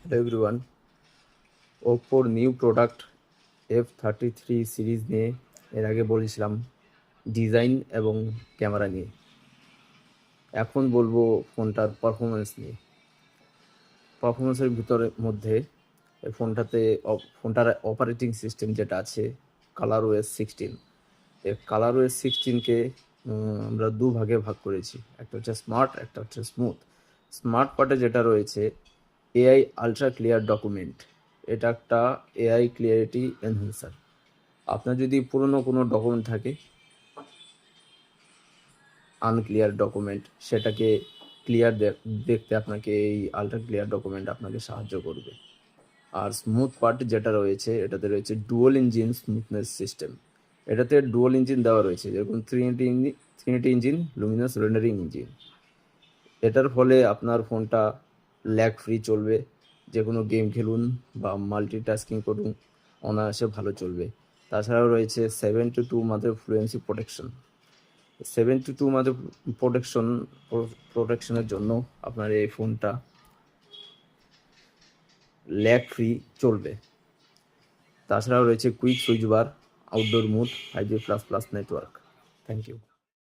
Hello everyone, ওপ্পোর new product F33 series নিয়ে এর আগে বলেছিলাম ডিজাইন এবং ক্যামেরা নিয়ে। এখন বলবো ফোনটার পারফরমেন্স নিয়ে। পারফরমেন্সের মধ্যে এই ফোনটার অপারেটিং সিস্টেম যেটা আছে ColorOS 16। এই ColorOS 16কে আমরা দুভাগে ভাগ করেছি, একটা হচ্ছে স্মার্ট, একটা হচ্ছে স্মুথ। স্মার্ট পার্টে যেটা রয়েছে এআই আলট্রা ক্লিয়ার ডকুমেন্ট, এটা একটা এআই ক্লিয়ারিটি এনহ্যান্সার। আপনার যদি পুরনো কোনো ডকুমেন্ট থাকে, আনক্লিয়ার ডকুমেন্ট, সেটাকে ক্লিয়ার দেখতে আপনাকে এই আলট্রা ক্লিয়ার ডকুমেন্ট আপনাকে সাহায্য করবে। আর স্মুথ পার্ট যেটা রয়েছে, এটাতে রয়েছে ডুয়াল ইঞ্জিন স্মুথনেস সিস্টেম। এটাতে ডুয়াল ইঞ্জিন দেওয়া রয়েছে, যেরকম থ্রিনিটি ইঞ্জিন, লুমিনাস রেন্ডারিং ইঞ্জিন। এটার ফলে আপনার ফোনটা ল্যাগ ফ্রি চলবে, যে কোনো গেম খেলুন বা মাল্টিটাস্কিং করুন, অনায়াসে ভালো চলবে। তাছাড়াও রয়েছে 7 to 2 মান্থের ফ্লুয়েন্সি প্রোটেকশন। 7 to 2 মান্থের প্রোটেকশনের জন্য আপনার এই ফোনটা ল্যাগ ফ্রি চলবে। তাছাড়াও রয়েছে quick switch bar, outdoor mode, 5G++ নেটওয়ার্ক। Thank you.